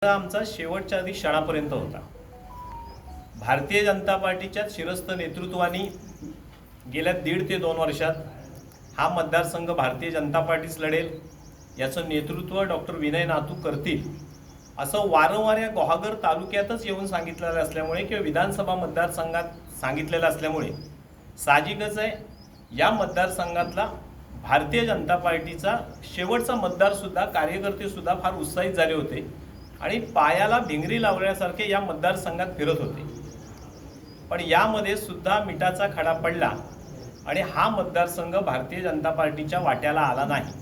आमचा शेवटच्या आधी क्षणापर्यंत होता। भारतीय जनता पार्टीच्या शिरस्थ नेतृत्वाने गेल्या 1.5 ते 2 वर्षात हा मतदारसंघ भारतीय जनता पार्टीच लढेल, याचं नेतृत्व डॉक्टर विनय नातू करतील असं वारंवार या गुहागर तालुक्यातच येऊन सांगितलेलं असल्यामुळे किंवा विधानसभा मतदारसंघात सांगितलेलं असल्यामुळे साहजिकच आहे या मतदारसंघातला भारतीय जनता पार्टीचा शेवटचा मतदारसुद्धा कार्यकर्तेसुद्धा फार उत्साहित झाले होते आणि पायाला भिंगरी लावल्यासारखे या मतदारसंघात फिरत होते। पण यामध्ये सुद्धा मिठाचा खडा पडला आणि हा मतदारसंघ भारतीय जनता पार्टीच्या वाट्याला आला नाही।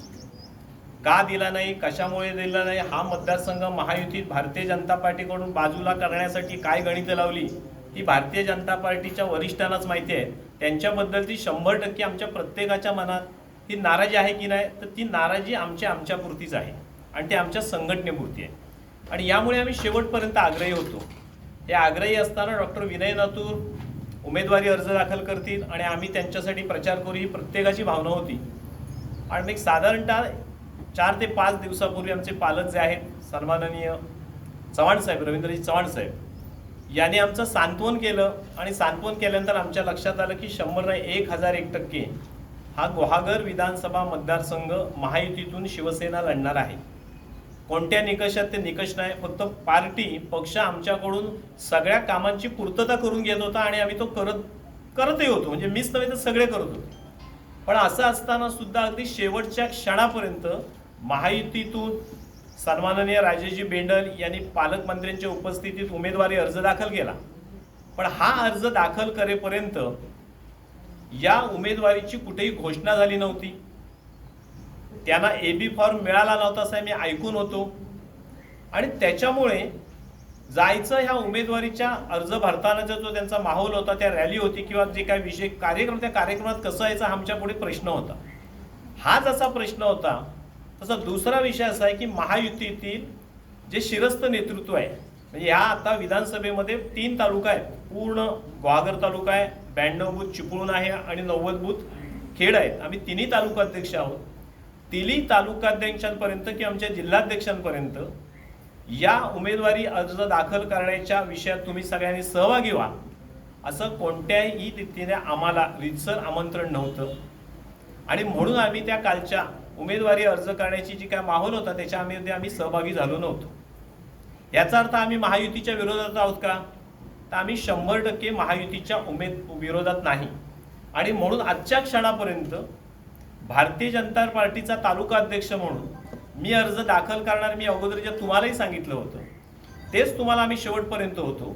का दिला नाही, कशामुळे दिला नाही, हा मतदारसंघ महायुतीत भारतीय जनता पार्टीकडून बाजूला करण्यासाठी काय गणितं लावली ती भारतीय जनता पार्टीच्या वरिष्ठांनाच माहिती आहे। त्यांच्याबद्दल ती 100% आमच्या प्रत्येकाच्या मनात ही नाराजी आहे की नाही, तर ती नाराजी आमच्यापुरतीच आहे आणि ती आमच्या संघटनेपुरती आहे आणि यामुळे आम्ही शेवटपर्यंत आग्रही होतो। हे आग्रही असताना डॉक्टर विनय नातूर उमेदवारी अर्ज दाखल करतील आणि आम्ही त्यांच्यासाठी प्रचार करू ही प्रत्येकाची भावना होती। आणि मग साधारणतः 4 ते 5 दिवसापूर्वी आमचे पालक जे आहेत सन्माननीय चव्हाण साहेब, रवींद्रजी चव्हाण साहेब यांनी आमचं सांत्वन केलं आणि सांत्वन केल्यानंतर आमच्या लक्षात आलं की 100 नाही 1001% हा गुहागर विधानसभा मतदारसंघ महायुतीतून शिवसेना लढणार आहे। कोणत्या निकषात ते निकष नाही, फक्त पार्टी पक्ष आमच्याकडून सगळ्या कामांची पूर्तता करून घेत होता आणि आम्ही तो करतही होतो, म्हणजे मीच नव्हे तर सगळे करत होते। पण असं असताना सुद्धा अगदी शेवटच्या क्षणापर्यंत महायुतीतून सन्माननीय राजेशजी बेंडल यांनी पालकमंत्र्यांच्या उपस्थितीत उमेदवारी अर्ज दाखल केला। पण हा अर्ज दाखल करेपर्यंत या उमेदवारीची कुठेही घोषणा झाली नव्हती, त्यांना एबी फॉर्म मिळाला नव्हता असं मी ऐकून होतो आणि त्याच्यामुळे जायचं ह्या उमेदवारीच्या अर्ज भरतानाचा जो त्यांचा माहोल होता, त्या रॅली होती किंवा जे काही विषय कार्यक्रम, त्या कार्यक्रमात कसं यायचा आमच्या पुढे प्रश्न होता। हा जसा प्रश्न होता तसा दुसरा विषय असा आहे की महायुतीतील जे शिरस्थ नेतृत्व आहे, म्हणजे ह्या आता विधानसभेमध्ये 3 तालुका आहेत, पूर्ण गुहागर तालुका आहे, 92 बूथ चिपळूण आहे आणि 90 बूथ खेड आहेत। आम्ही 3ही तालुकाध्यक्ष आहोत। 3ही तालुकाध्यक्षांपर्यंत किंवा आमच्या जिल्हाध्यक्षांपर्यंत या उमेदवारी अर्ज दाखल करण्याच्या विषयात तुम्ही सगळ्यांनी सहभागी व्हा असं कोणत्याही रीतीने आम्हाला रीतसर आमंत्रण नव्हतं आणि म्हणून आम्ही त्या कालच्या उमेदवारी अर्ज करण्याची जी काय माहोल होता त्याच्यामध्ये आम्ही सहभागी झालो नव्हतो। याचा अर्थ आम्ही महायुतीच्या विरोधात आहोत का, तर आम्ही 100% महायुतीच्या विरोधात नाही आणि म्हणून आजच्या क्षणापर्यंत भारतीय जनता पार्टीचा तालुका अध्यक्ष म्हणून मी अर्ज दाखल करणार, मी अगोदर जे तुम्हालाही सांगितलं होतं तेच तुम्हाला आम्ही शेवटपर्यंत होतो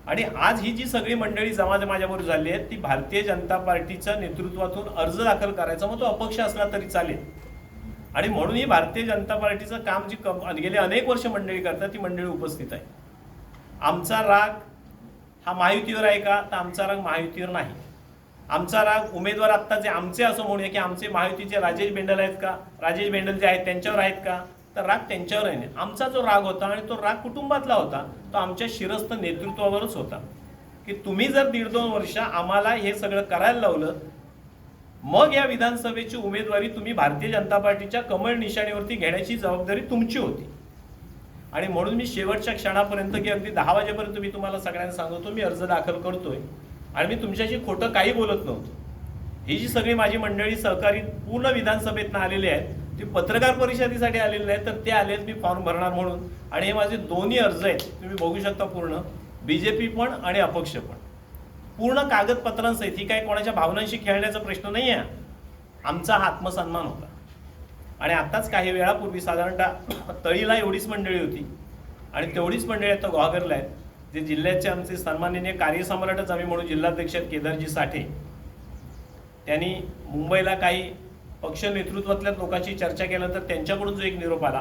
आणि आज ही जी सगळी मंडळी जमा माझ्याबरोबर झाली आहे ती भारतीय जनता पार्टीच्या नेतृत्वातून अर्ज दाखल करायचा, मग तो अपक्ष असला तरी चालेल आणि म्हणून ही भारतीय जनता पार्टीचं काम जी गेले अनेक वर्ष मंडळी करतात ती मंडळी उपस्थित आहे। आमचा राग हा महायुतीवर आहे का, तर आमचा राग महायुतीवर नाही। आमचा राग उमेदवार आत्ता जे आमचे असं म्हणूया की आमचे महायुतीचे राजेश बेंडल आहेत का, राजेश बेंडल जे आहेत त्यांच्यावर आहेत का, तर राग त्यांच्यावर आहे। आमचा जो राग होता आणि तो राग कुटुंबातला होता तो आमच्या शिरस्थ नेतृत्वावरच होता की तुम्ही जर 1.5-2 वर्ष आम्हाला हे सगळं करायला लावलं, मग या विधानसभेची उमेदवारी तुम्ही भारतीय जनता पार्टीच्या कमळ निशाणीवरती घेण्याची जबाबदारी तुमची होती आणि म्हणून मी शेवटच्या क्षणापर्यंत की अगदी 10 वाजेपर्यंत मी तुम्हाला सगळ्यांना सांगतो मी अर्ज दाखल करतोय आणि मी तुमच्याशी खोटं काही बोलत नव्हतो। ही जी सगळी माझी मंडळी सहकारी पूर्ण विधानसभेतनं आलेली आहेत ती पत्रकार परिषदेसाठी आलेली नाही, तर ते आलेत मी फॉर्म भरणार म्हणून आणि हे माझे दोन्ही अर्ज आहेत, तुम्ही बघू शकता पूर्ण बीजेपी पण आणि अपक्ष पण पूर्ण कागदपत्रांसहित। ही काय कोणाच्या भावनांशी खेळण्याचा प्रश्न नाही आहे, आमचा हा आत्मसन्मान होता आणि आताच काही वेळापूर्वी साधारणतः तळीला एवढीच मंडळी होती आणि तेवढीच मंडळी आता गुहागरला आहेत, जे जिल्ह्याचे आमचे सन्माननीय कार्यसम्राटच आम्ही म्हणून जिल्हाध्यक्ष केदारजी साठे त्यांनी मुंबईला काही पक्ष नेतृत्वातल्या लोकांची चर्चा केलं तर त्यांच्याकडून जो एक निरोप आला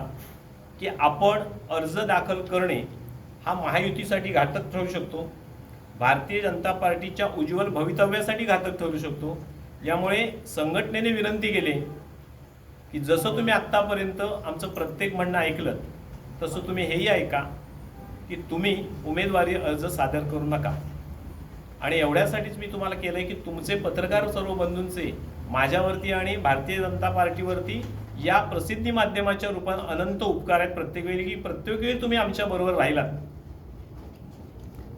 की आपण अर्ज दाखल करणे हा महायुतीसाठी घातक ठरू शकतो, भारतीय जनता पार्टीच्या उज्ज्वल भवितव्यासाठी घातक ठरू शकतो। यामुळे संघटनेने विनंती केली की जसं तुम्ही आत्तापर्यंत आमचं प्रत्येक म्हणणं ऐकलं तसं तुम्ही हेही ऐका की तुम्ही उमेदवारी अर्ज सादर करू नका आणि एवढ्यासाठीच मी तुम्हाला केलंय की तुमचे पत्रकार सर्व बंधूंचे माझ्यावरती आणि भारतीय जनता पार्टीवरती या प्रसिद्धी माध्यमाच्या रूपात अनंत उपकार आहेत प्रत्येक वेळी, की प्रत्येक वेळी तुम्ही आमच्या बरोबर राहिलात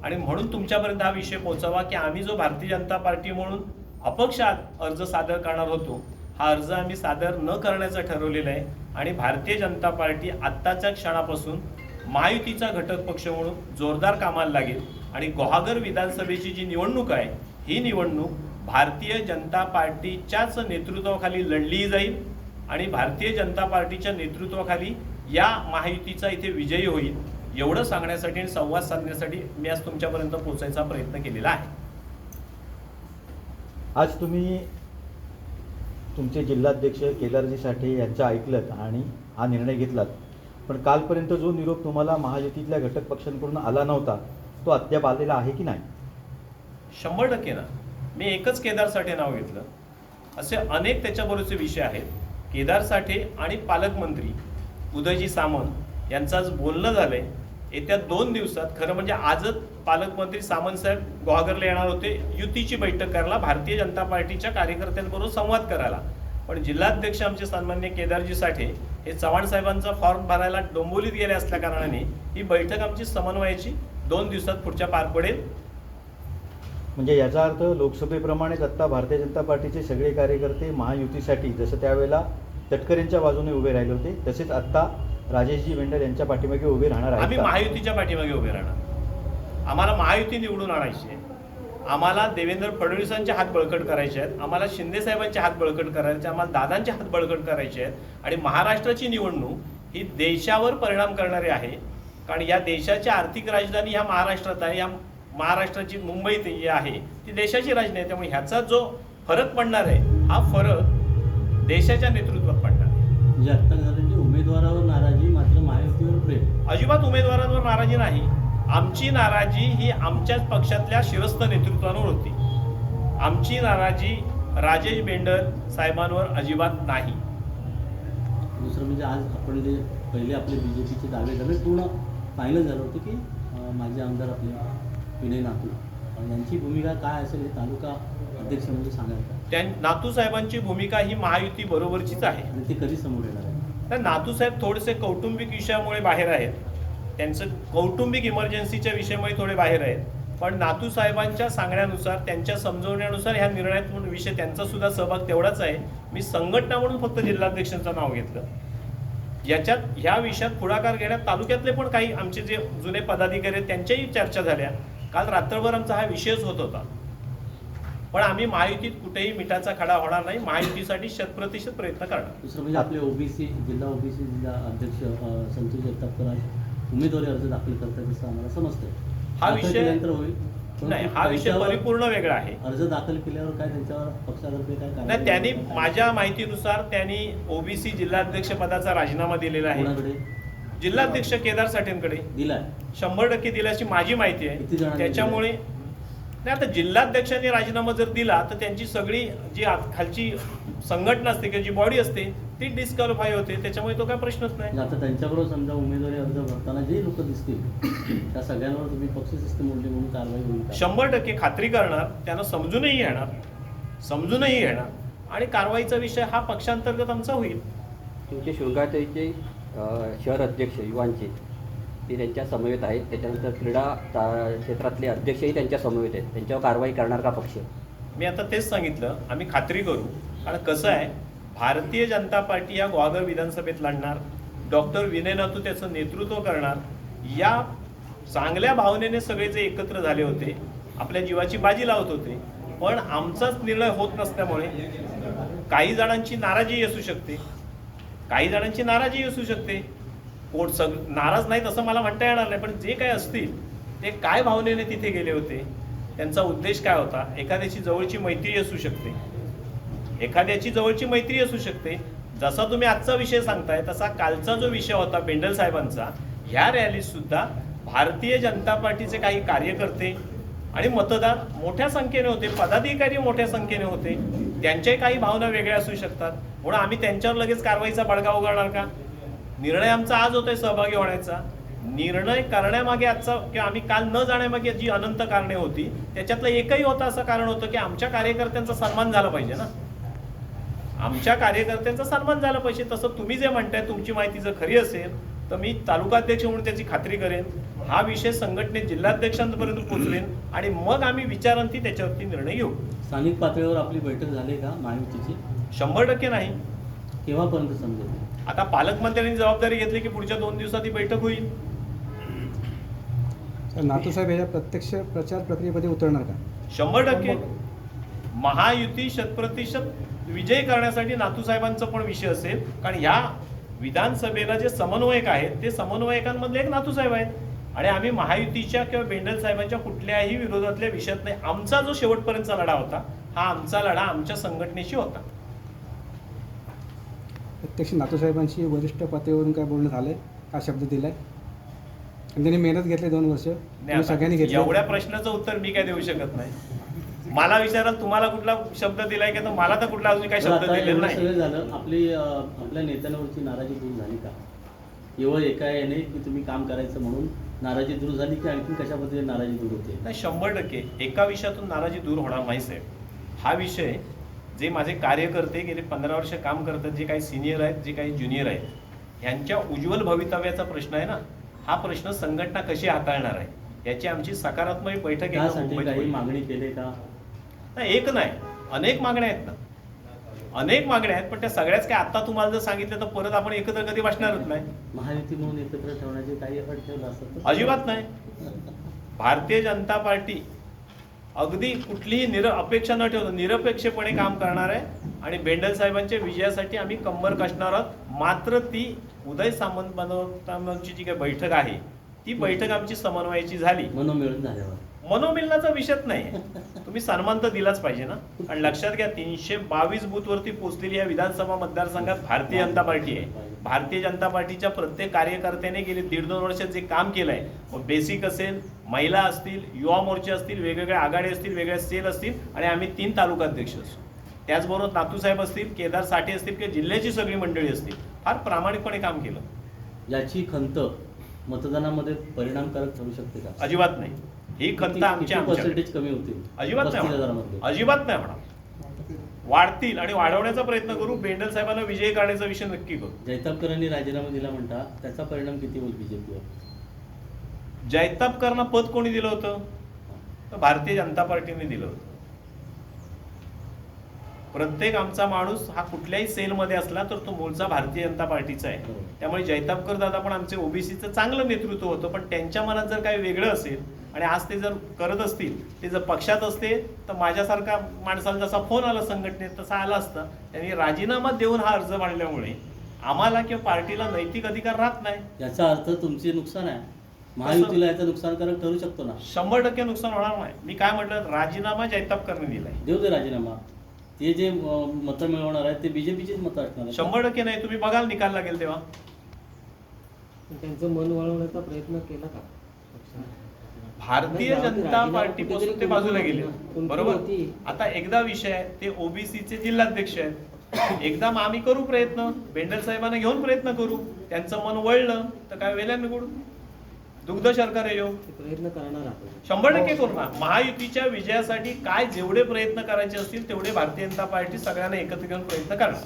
आणि म्हणून तुमच्यापर्यंत हा विषय पोहोचावा की आम्ही जो भारतीय जनता पार्टी म्हणून अपक्ष अर्ज सादर करणार होतो, हा अर्ज आम्ही सादर न करण्याचं ठरवलेलं आहे आणि भारतीय जनता पार्टी आत्ताच्या क्षणापासून महायुतीचा घटक पक्ष म्हणून जोरदार कामाला लागेल आणि गुहागर विधानसभेची जी निवडणूक आहे, ही निवडणूक भारतीय जनता पार्टीच्याच नेतृत्वाखाली लढली जाईल आणि भारतीय जनता पार्टीच्या नेतृत्वाखाली या महायुतीचा इथे विजयी होईल, एवढं सांगण्यासाठी आणि संवाद साधण्यासाठी मी आज तुमच्यापर्यंत पोहोचायचा प्रयत्न केलेला आहे. आज तुम्ही तुमचे जिल्हाध्यक्ष केदारजी साठे यांचं ऐकलत आणि हा निर्णय घेतलात, पण कालपर्यंत जो निरोप तुम्हाला महायुतीतल्या घटक पक्षांकडून आला नव्हता तो अद्याप आलेला आहे की नाही? 100% ना. मी एकच केदार साठे नाव घेतलं, असे अनेक त्याच्याबरोबरचे विषय आहेत. केदार साठे आणि पालकमंत्री उदयजी सामंत यांचं आज बोलणं झालंय. येत्या 2 दिवसात, खरं म्हणजे आजच पालकमंत्री सामंत साहेब गुहागरला येणार होते युतीची बैठक करायला, भारतीय जनता पार्टीच्या कार्यकर्त्यांबरोबर संवाद करायला, पण जिल्हाध्यक्ष आमचे सन्मान्य केदारजी साठे हे चव्हाण साहेबांचा फॉर्म भरायला डोंबिवलीत गेले असल्या कारणाने ही बैठक आमची समन्वयाची 2 दिवसात पुढच्या पार पडेल. म्हणजे याचा अर्थ लोकसभेप्रमाणेच आत्ता भारतीय जनता पार्टीचे सगळे कार्यकर्ते महायुतीसाठी जसं त्यावेळेला तटकरेंच्या बाजूने उभे राहिले होते, तसेच आत्ता राजेशजी मेंढर यांच्या पाठीमागे उभे राहणार आहेत. आम्ही महायुतीच्या पाठीमागे उभे राहणार. आम्हाला महायुती निवडून आणायची आहे. आम्हाला देवेंद्र फडणवीसांचे हात बळकट करायचे आहेत, आम्हाला शिंदे साहेबांचे हात बळकट करायचे, आम्हाला दादांचे हात बळकट करायचे आहेत आणि महाराष्ट्राची निवडणूक ही देशावर परिणाम करणारी आहे. कारण या देशाची आर्थिक राजधानी ह्या महाराष्ट्रात आहे, या महाराष्ट्राची मुंबईत जी आहे ती देशाची राजधानी आहे. त्यामुळे ह्याचा जो फरक पडणार आहे, हा फरक देशाच्या नेतृत्वात पडणार आहे. म्हणजे आत्ता झालेली उमेदवारावर नाराजी, मात्र महायुतीवर प्रेम. अजिबात उमेदवारांवर नाराजी नाही. आमची नाराजी ही आमच्याच पक्षातल्या शिरस्थ नेतृत्वावर होती. आमची नाराजी राजेश बेंडर साहेबांवर अजिबात नाही. दुसरं म्हणजे आज आपण जे पहिले आपले BJPचे दावे पूर्ण फायनल झालं होतं की माझे आमदार आपले विनय नातू यांची भूमिका काय असेल हे तालुका अध्यक्ष म्हणजे सांगायचं. नातू साहेबांची भूमिका ही महायुती बरोबरचीच आहे. आणि ते कधी समोर येणार आहे? तर नातू साहेब थोडेसे कौटुंबिक विषयामुळे बाहेर आहेत, त्यांचं कौटुंबिक इमर्जन्सीच्या विषयामुळे थोडे बाहेर आहेत, पण नातू साहेबांच्या सांगण्यानुसार, त्यांच्या समजवण्यानुसार ह्या निर्णयात विषय त्यांचा सुद्धा सहभाग तेवढाच आहे. मी संघटना म्हणून फक्त जिल्हाध्यक्षांचं नाव घेतलं. याच्यात ह्या विषयात पुढाकार घेण्यात तालुक्यातले पण काही आमचे जे जुने पदाधिकारी आहेत त्यांच्याही चर्चा झाल्या. काल रात्रभर आमचा हा विषयच होत होता. पण आम्ही महायुतीत कुठेही मिठाचा खडा होणार नाही. महायुतीसाठी 100% प्रयत्न करणार. दुसरं म्हणजे आपले जिल्हा ओबीसी जिल्हा अध्यक्ष संतोष जगतापकर उमेदवारी अर्ज दाखल करतात असं आम्हाला समजतं. हा विषय होईल नाही, हा विषय परिपूर्ण वेगळा आहे. अर्ज दाखल केल्यावर काय त्यांच्यावर पक्षातर्फे काय नाही, त्यांनी माझ्या माहितीनुसार त्यांनी ओबीसी जिल्हाध्यक्ष पदाचा राजीनामा दिलेला आहे. जिल्हाध्यक्ष केदार साठेंकडे दिलाय. 100% दिल्याची माझी माहिती आहे. त्याच्यामुळे नाही, आता जिल्हाध्यक्षांनी राजीनामा जर दिला तर त्यांची सगळी जी खालची संघटना असते किंवा जी बॉडी असते ती डिस्क्वालिफाय होते. त्याच्यामुळे तो काय प्रश्नच नाही. आता त्यांच्याबरोबर समजा उमेदवारी अर्ज भरताना जे लोक दिसतील त्या सगळ्यांवर तुम्ही पक्ष शिस्तमंडळ म्हणून कारवाई होईल? 100% खात्री करणार. त्यांना समजूनही येणार आणि कारवाईचा विषय हा पक्षांतर्गत आमचा होईल. तुमचे शृंगारचे शहर अध्यक्ष युवांचे ते त्यांच्या समवेत आहेत. त्याच्यानंतर क्रीडा क्षेत्रातले अध्यक्षही त्यांच्या समवेत आहेत. त्यांच्यावर कारवाई करणार का पक्ष? मी आता तेच सांगितलं, आम्ही खात्री करू. कारण कसं आहे, भारतीय जनता पार्टी या गुहागर विधानसभेत लढणार. डॉक्टर विनय नातू त्याचं नेतृत्व करणार. या चांगल्या भावनेने सगळे जे एकत्र झाले होते, आपल्या जीवाची बाजी लावत होते, पण आमचाच निर्णय होत नसल्यामुळे काही जणांची नाराजी असू शकते. कोण नाराज नाहीत असं मला म्हणता येणार नाही, पण जे काय असतील ते काय भावनेने तिथे गेले होते, त्यांचा उद्देश काय होता. एखाद्याची जवळची मैत्री असू शकते. जसा तुम्ही आजचा विषय सांगताय तसा कालचा जो विषय होता बेंडल साहेबांचा, ह्या रॅलीत सुद्धा भारतीय जनता पार्टीचे काही कार्यकर्ते आणि मतदार मोठ्या संख्येने होते, पदाधिकारी मोठ्या संख्येने होते. त्यांच्याही काही भावना वेगळ्या असू शकतात. म्हणून आम्ही त्यांच्यावर लगेच कारवाईचा बडगा उगारणार का? निर्णय आमचा आज होतोय सहभागी होण्याचा. निर्णय करण्यामागे आजचा किंवा आम्ही काल न जाण्यामागे जी अनंत कारणे होती त्याच्यातलं एकही होतं असं कारण होतं की आमच्या कार्यकर्त्यांचा सन्मान झाला पाहिजे ना. आमच्या कार्यकर्त्यांचा सन्मान झाला पाहिजे. तसं तुम्ही जे म्हणताय तुमची माहिती जर खरी असेल तर मी तालुकाध्यक्ष म्हणून त्याची खात्री करेन. हा विषय संघटनेत जिल्हाध्यक्षांपर्यंत पोहोचवेन आणि मग आम्ही विचारांती त्याच्यावरती निर्णय घेऊ. स्थानिक पातळीवर आपली बैठक झाली का महायुतीची? 100% नाही. केव्हापर्यंत समजेल? आता पालकमंत्र्यांनी जबाबदारी घेतली की पुढच्या 2 दिवसात ही बैठक होईल. तर नातू साहेब याच्या प्रत्यक्ष प्रचार प्रक्रियेमध्ये उतरणार का? 100% महायुती 100% विजय करण्यासाठी नातूसाहेबांचा पण विषय असेल. कारण ह्या विधानसभेला जे समन्वयक आहेत ते समन्वयकांमधले एक नातूसाहेब आहेत आणि आम्ही महायुतीच्या किंवा बेंडल साहेबांच्या कुठल्याही विरोधातल्या विषयात नाही. आमचा जो शेवटपर्यंतचा लढा होता हा आमचा लढा आमच्या संघटनेशी होता. प्रत्यक्ष नातू साहेबांशी वरिष्ठ पातळीवरून काय बोलणं झालंय? काय शब्द दिलाय? आणि त्यांनी मेहनत घेतली 2 वर्ष, तुम्ही सगळ्यांनी घेतली. एवढ्या प्रश्नाचं उत्तर मी काय देऊ शकत नाही. मला विचाराल तुम्हाला कुठला शब्द दिलाय का, तर मला तर कुठला अजून काही शब्द आता दिलेला एवढं नाही. सगळं झालं, आपल्या नेत्यांवरची नाराजी दूर झाली का? केवळ एका याने की तुम्ही काम करायचं म्हणून नाराजी दूर झाली की आणखी कशा पद्धतीने नाराजी दूर होते? नाही, 100% एका विषयातून नाराजी दूर होणार नाही साहेब. हा विषय जे माझे कार्यकर्ते गेले 15 वर्ष काम करतात, जे काही सिनियर आहेत जे काही ज्युनियर आहेत, यांच्या उज्ज्वल भवितव्याचा प्रश्न आहे ना. हा प्रश्न संघटना कशी हाताळणार आहे याची आमची सकारात्मक बैठक आहे त्यासाठी मुंबईत काही होईल. मागणी केली का? नाही, एक नाही, अनेक मागण्या आहेत ना. अनेक मागण्या आहेत, पण त्या सगळ्याच काय आता तुम्हाला जर सांगितलं तर परत आपण एकत्र कधी बसणारच नाही. महायुती म्हणून एकत्र ठेवण्याचे काही अट ठेवलं असतं तर? अजिबात नाही. भारतीय जनता पार्टी अगदी कुठलीही अपेक्षा न ठेवता निरपेक्षपणे काम करणार आहे आणि बेंडल साहेबांच्या विजयासाठी आम्ही कंबर कसणार आहोत. मात्र ती उदय सामंत बनवताची जी काही बैठक आहे ती बैठक आमची समन्वयाची झाली. मनोमिळून झाल्यावर मनोमिलनाचा विषयच नाही. तुम्ही सन्मान तर दिलाच पाहिजे ना. आणि लक्षात घ्या, 322 बूथवरती पोहोचलेली या विधानसभा मतदारसंघात भारतीय जनता पार्टी आहे. भारतीय जनता पार्टीच्या प्रत्येक कार्यकर्त्याने गेले 1.5-2 वर्षात जे काम केलंय, मग बेसिक असेल, महिला असतील, युवा मोर्चे असतील, वेगवेगळ्या आघाडी असतील, वेगळ्या सेल असतील आणि आम्ही 3 तालुकाध्यक्ष असू. त्याचबरोबर नातूसाहेब असतील, केदार साठे असतील किंवा जिल्ह्याची सगळी मंडळी असतील, फार प्रामाणिकपणे काम केलं. याची खंत मतदानामध्ये परिणामकारक ठरू शकते का? अजिबात नाही. ही खंत आमच्या पर्सेंटेज कमी होतील? अजिबात नाही 35,000 होणार. मध्ये अजिबात नाही होणार. वाढतील आणि वाढवण्याचा प्रयत्न करू. बेंडल साहेबांना विजयी करण्याचा विषय नक्की करू. जैतापकरांनी राजीनामा दिला म्हणता, त्याचा परिणाम किती होईल बीजेपीवर? जैतापकरांना पद कोणी दिलं होतं? तर भारतीय जनता पार्टीने दिलं होतं. प्रत्येक आमचा माणूस हा कुठल्याही सेलमध्ये असला तर तो मूळचा भारतीय जनता पार्टीचा आहे. त्यामुळे जैतापकर दादा पण आमचे ओबीसीचं चांगलं नेतृत्व होतं. पण त्यांच्या मनात जर काही वेगळं असेल आणि आज ते जर करत असतील, ते जर पक्षात असते तर माझ्यासारखा माणसाला जसा फोन आला संघटनेत तसा आला असता. त्यांनी राजीनामा देऊन हा अर्ज मांडल्यामुळे आम्हाला किंवा पार्टीला नैतिक अधिकार राहत नाही. याचा अर्थ तुमचे नुकसान आहे, महायुतीला याचं नुकसानकारक ठरू शकतो ना? 100% नुकसान होणार नाही. मी काय म्हटलं, राजीनामा जैतापकरने दिलाय. देऊ दे राजीनामा. ते जे मतं मिळवणार आहेत ते बीजेपीचीच मतं असणार आहेत. 100% नाही. तुम्ही बघाल निकाल लागेल तेव्हा. त्यांचं मन वळवण्याचा प्रयत्न केला का? भारतीय जनता पार्टीपासून ते बाजूला गेले, बरोबर. होती. आता एकदा विषय आहे, ते ओबीसीचे जिल्हाध्यक्ष आहेत. एकदा मग आम्ही करू प्रयत्न, बेंडल साहेबांना घेऊन प्रयत्न करू. त्यांचं मन वळलं तर काय वेल्याने गुड दुग्ध शर्करा योग. प्रयत्न करणार आपण. 100% करू ना. महायुतीच्या विजयासाठी काय जेवढे प्रयत्न करायचे असतील तेवढे भारतीय जनता पार्टी सगळ्यांना एकत्र घेऊन प्रयत्न करणार.